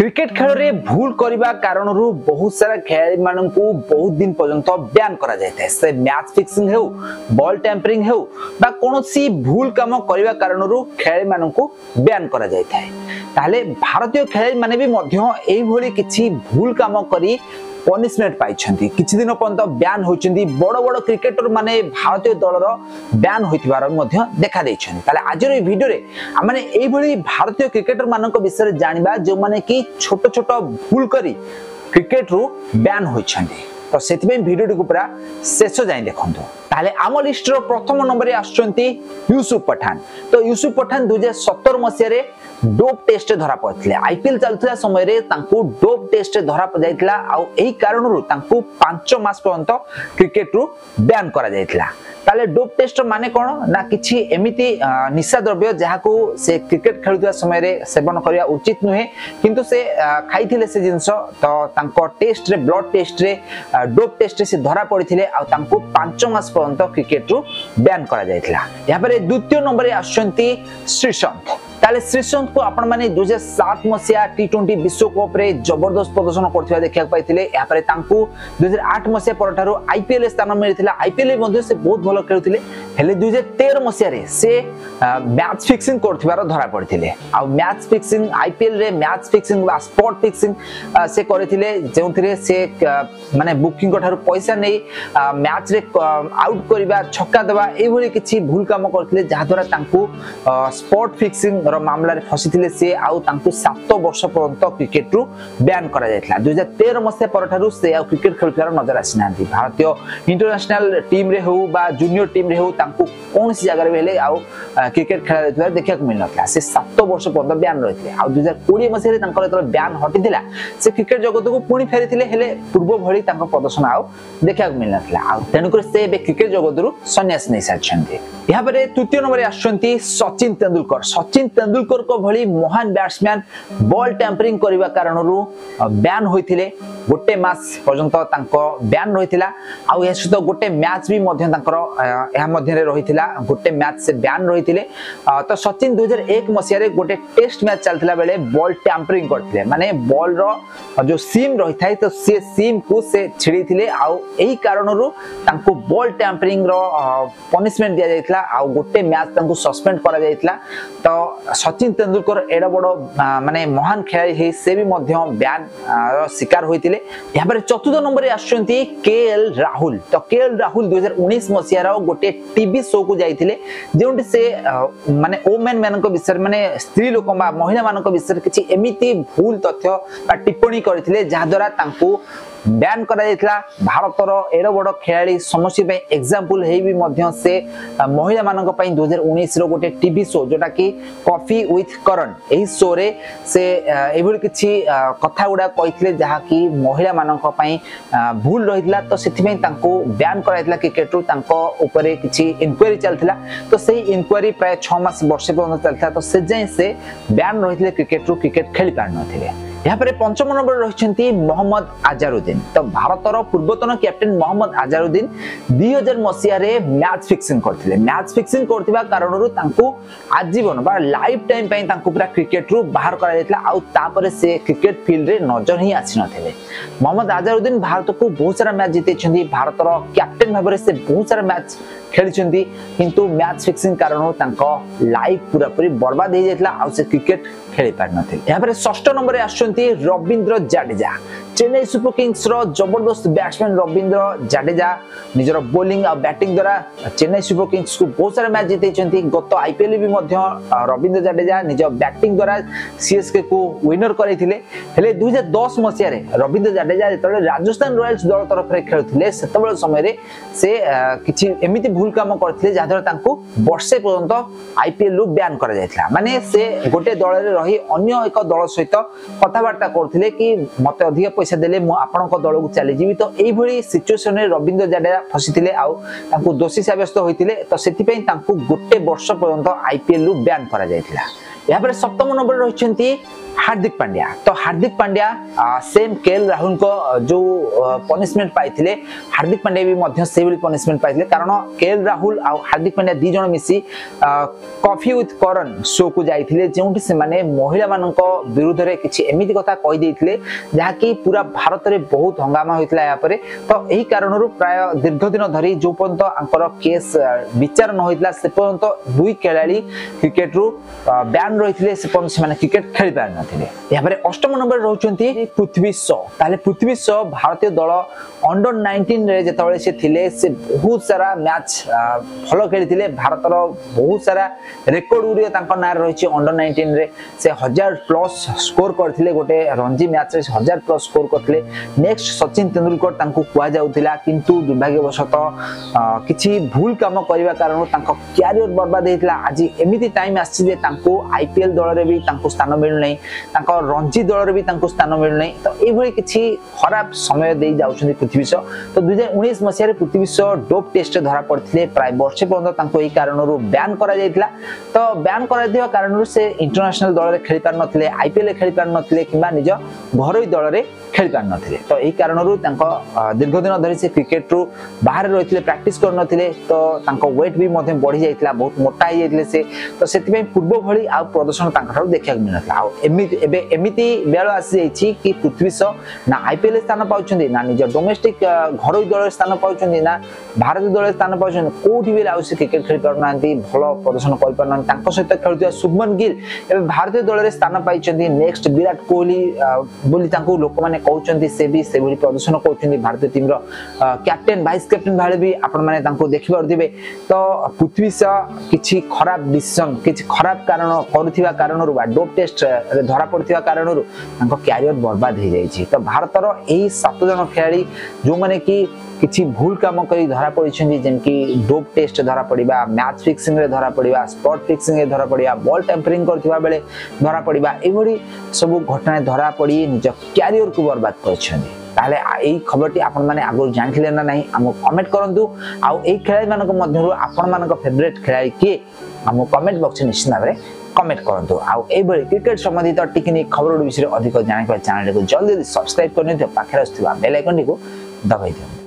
Cricket खेल रे भूल करने कारण बहुत सारा खिलाड़ी मान को बहुत दिन पर्यंत बैन करा जाए से मैच फिक्सिंग हो बॉल टैंपरिंग हो बा कोनोसी भूल काम करने कारण खिलाड़ी मान को बैन करा जाए ताले भारतीय खिलाड़ी माने भी मध्य एई भली किछि भूल काम करी पनिशमेंट पाइछंती किछि दिन पर्यंत बैन होइछंती बड़ बड़ क्रिकेटर माने भारतीय दलर बैन होइतिबार मध्य देखा दैछंती ताले आज रे वीडियो रे माने एई भली भारतीय क्रिकेटर मानक विषय जानिबा जो माने कि छोट छोट भूल करी क्रिकेट रु बैन होइछंती तो सेति वीडियो को पूरा शेष जाय देखंतो ताले आम लिस्ट रो प्रथम नंबर रे आछंती यूसुफ पठान तो यूसुफ पठान 2017 मसिया रे डोप टेस्ट धरा पड़थिले आईपीएल चलथिला समय रे तांको डोप टेस्ट धरा प जायतिला आ एही कारण रो तांको 5 मास पर्यंत क्रिकेट रु बैन करा जायतिला ताले डोप टेस्ट माने कोन ना किछि एमिति निशा द्रव्य जहाको से क्रिकेट खेलुवा समय रे सेवन करिया उचित नुहे किंतु से खाइथिले से जिंस तो तांको टेस्ट रे ब्लड टेस्ट रे डोप टेस्ट रे से धरा पड़िथिले आ तांको 5 मास पर्यंत क्रिकेट रु बैन करा जायतिला यहाँ पर द्वितीय नंबर रे आछंती श्रीसंत ताले श्रीसंत को आपण माने 2007 मसिया टी20 विश्व कप रे जबरदस्त प्रदर्शन करथिबा देखिया पाइथिले या परे तांको 2008 मसिया परठारो आईपीएल स्थान मिलिथिला आईपीएल मध्ये से बहुत भलो खेलुथिले हेले 2013 मसिया रे से मैच फिक्सिंग करथिबार धरा पड़िथिले आ मैच फिक्सिंग आईपीएल रे मैच फिक्सिंग बा स्पॉट फिक्सिंग से करथिले जेउथिरे से माने बुकिंग कठारो पैसा नै मैच रे आउट करबा छक्का देबा एई भली किछि भूल काम करथिले जहा द्वारा तांको स्पॉट फिक्सिंग मामला रे फसिथिले से आउ तांको 7 वर्ष पर्यंत क्रिकेट रु बैन करा जायतला 2013 मसिया परठारु से आउ क्रिकेट खेलुथार नजर आसिनांती भारतीय इंटरनेशनल टीम रे हो बा जूनियर टीम रे हो तांको कोनसी जगह रे हेले आउ क्रिकेट खेला जायतला देखिया को मिलनतला से 7 वर्ष पर्यंत बैन रहिथिले आउ 2020 मसिया रे तांकर जतरा बैन हटिथिला से क्रिकेट जगत को पुणी फेरिथिले हेले पूर्व भली तांको प्रदर्शन आउ देखिया को मिलनतला आउ तेनुकर से बे क्रिकेट जगत रु सन्यास नै सारछंती यहाँ पर तृतीय नंबर रे आछंती सचिन तेंदुलकर को भली महान बैट्समैन बॉल टैंपरिंग करबा कारणरू बैन होइथिले गोटे मास पर्यंत तांको बैन रहिथिला आ ए सहित गोटे मैच भी मध्य तांकर एहा मध्य रे रहिथिला गोटे मैच से बैन रहिथिले तो सचिन 2001 मसिया रे गोटे टेस्ट मैच चलथिला बेले बॉल टैंपरिंग करथिले माने बॉल रो जो सीम रहिथाय तो से सीम को से छिड़ीथिले आ एही कारणरू तांको बॉल टैंपरिंग रो पनिशमेंट दिया जायथिला आ गोटे मैच तांको सस्पेंड करा जायथिला तो सचिन तेंदुलकर एडा बड़ो माने महान खिलाड़ी हे से भी मध्य बैन रो शिकार होइथिले यहाँ पर चतुर्थ नंबर रे आछंती केएल राहुल तो केएल राहुल 2019 मसिया रो गोटे टीवी शो को जाइथिले जेउंटी से माने ओमेन मानक विषय माने स्त्री लोक बा महिला मानक विषय किछि एमिति भूल तथ्य बा टिप्पणी करथिले जहा द्वारा तांको बैन करा जायतला भारतर एडो बड़ खिलाड़ी समस्या पे एग्जांपल हे भी मध्य से महिला मानक पई 2019 रो गोटे टीवी शो जोटा कि कॉफी विथ करण एही शो रे से एभल किछि कथा गुडा कहितले जहा कि महिला मानक पई भूल रहितला तो सेति पई तांको बैन करा जायतला क्रिकेट रु तांको ऊपर किछि इंक्वायरी चलथिला तो सेही इंक्वायरी प्राय 6 मास वर्ष पर्यंत चलथिला तो से जाय से बैन रहितले क्रिकेट रु क्रिकेट खेली पार नथिले यहाँ पर पंचम नंबर रहिछंती मोहम्मद अजहरुद्दीन तो भारतर पूर्वतन कैप्टेन मोहम्मद अजहरुद्दीन 2000 मसिया रे मैच फिक्सिंग करथिले मैच फिक्सिंग करथिबा कारणरू तांको आजीवन बा लाइफ टाइम पई तांको पूरा क्रिकेट रु बाहर करा जायतला आ तापर से क्रिकेट फील्ड रे नजर ही आसी नथिले मोहम्मद अजहरुद्दीन भारत को बहुत सारा मैच जितेछंती भारतर कैप्टेन भाबरे से बहुत सारा मैच खेलिछंती किंतु मैच फिक्सिंग कारणरू तांको लाइफ पूरा पूरी बर्बाद हो जायतला आ से क्रिकेट खेली पार नथिले यहाँ पर षष्ठ नंबर रे आछंती रविंद्र जाडेजा चेन्नई सुपर किंग्स रो जबरदस्त बैट्समैन रविंद्र जाडेजा निजर बॉलिंग और बैटिंग द्वारा चेन्नई सुपर किंग्स को बहुत सारा मैच जितेछंती गत आईपीएल भी मध्य रविंद्र जाडेजा निज बैटिंग द्वारा सीएसके को विनर करैथिले हेले 2010 मसिया रे रविंद्र जाडेजा जेतले राजस्थान रॉयल्स दल तरफ रे खेलुथिले सेतबेल समय रे से किछि एमिति भूल काम करथिले जाधर तांको वर्षे पर्यंत आईपीएल रु बैन करा जायतला माने से गोटे दल रे रही अन्य एक दल सहित कथाबार्ता करथिले कि मते अधिक पैसा देले मु आपनक दल को चली जीवी तो एई भली सिचुएशन रे रविंद्र जाडेजा फसिथिले आ तांको दोषी साब्यस्त होइथिले तो सेति पई तांको गोटे वर्ष पर्यंत आईपीएल रु बैन करा जायतिला यहाँ पर सप्तम नंबर रहिछंती हार्दिक पांड्या तो हार्दिक पांड्या सेम केएल राहुल को जो पनिशमेंट पाइथिले हार्दिक पांड्या भी मध्य से भी पनिशमेंट पाइथिले कारण केएल राहुल आ हार्दिक पांड्या दी जण मिसी कॉफी विथ करण शो को जाइथिले जेउंटी से माने महिला मानक विरुद्ध रे किछि एमिति कथा कहि देइथिले जहा कि पूरा भारत रे बहुत हंगामा होइतला या परे तो एही कारणरू प्राय दीर्घ दिन धरि जो पर्यंत आंकर केस विचार न होइतला से पर्यंत दुई खेलाड़ी क्रिकेट रु बैन रहिथिले से पर्यंत से माने क्रिकेट खेली पार नथिले या परे अष्टम नंबर रहउचंती पृथ्वी शॉ ताले पृथ्वी शॉ भारतीय दल अंडर 19 रे जेतबळे से थिले से बहुत सारा मैच फॉलो खेलिथिले भारतर बहुत सारा रेकॉर्ड उरियो तांको नार रहिछि अंडर 19 रे से 1000 प्लस स्कोर करथिले गोटे रणजी मैच रे 1000 प्लस स्कोर करथिले नेक्स्ट सचिन तेंदुलकर तांको कुआ जाउतिला किंतु दुर्भाग्यवशत किछि भूल काम करिवा कारण तांको कैरियर बर्बाद हेतिला आज एमिति टाइम आछि जे तांको आईपीएल दल रे भी तांको स्थान मिलु नै तांको रणजी दल रे भी तांको स्थान मिलु नै तो ए भली किछि खराब समय देई जाउछन्ती पृथ्वी शॉ तो 2019 मसिया रे पृथ्वी शॉ डोप टेस्ट धरा पड़थिले प्राय वर्षे पर्यंत तांको एही कारणरू बैन करा जायतिला तो बैन करा दिवा कारणरू से इंटरनेशनल दल रे खेली पार नथिले आईपीएल रे खेली पार नथिले किबा निज घरोई दल रे खेली पार नथिले तो एही कारणरू तांको दीर्घ दिन धरि से क्रिकेट रु बाहर रहिथिले प्रैक्टिस कर नथिले तो तांको वेट भी मध्ये बढ़ी जायतिला बहुत मोटा ही जायतिले से तो सेति पय पूर्व भली आ प्रदर्शन तांका थारु देखिया मिलनथला आ एमिति बेल आसी जायछि कि पृथ्वी शॉ ना आईपीएल स्थान पाउछन्ती ना निज डोमेस्टिक घरोई दल स्थान पाउछन्ती ना भारतीय दल स्थान पाउछन्ती कोठी भी आउसी क्रिकेट खेली पार नांती भलो प्रदर्शन कर पार नांती तांको सहित खेलुतिया शुभमन गिल एबे भारतीय दल रे स्थान पाइछन्ती नेक्स्ट विराट कोहली बोली तांको लोक माने कहउछन्ती से भी से भली प्रदर्शन करउछन्ती भारतीय टीम रो कैप्टन वाइस कैप्टन भाले भी आपण माने तांको देखि पार दिबे तो पृथ्वी शॉ किछि खराब डिसीजन किछि खराब कारण करूथिबा कारणरू बा डोप टेस्ट रे धरा पड़थिबा कारणरू तांको कैरियर बर्बाद हे जाइछि तो भारतर एही 7 जन खेलाड़ी जो माने कि किछि भूल काम करी धरा पड़िछन्ती जेम कि डोप टेस्ट धरा पड़िबा मैच फिक्सिंग रे धरा पड़िबा स्पॉट फिक्सिंग रे धरा पड़िबा बॉल टेम्परिंग करथिबा बेले धरा पड़िबा एभली सब घटना धरा पड़ी निज कैरियर को बर्बाद करछन्ती ताले एई खबरटी आपण माने आगु जानथिले ना नाही हमो कमेंट करंतु आ एई खेलाड़ी मानक मध्यरु आपण मानक फेवरेट खेलाड़ी के हमो कमेंट बॉक्स में निश्चित भाबरे कमेंट करंतु आ एई भली क्रिकेट संबंधित टेक्निक खबर विषय अधिक जानि पा चैनल को जल्दी सब्सक्राइब करनिथि पाखरे आस्थि बेल आइकन को दबाइ दियौ।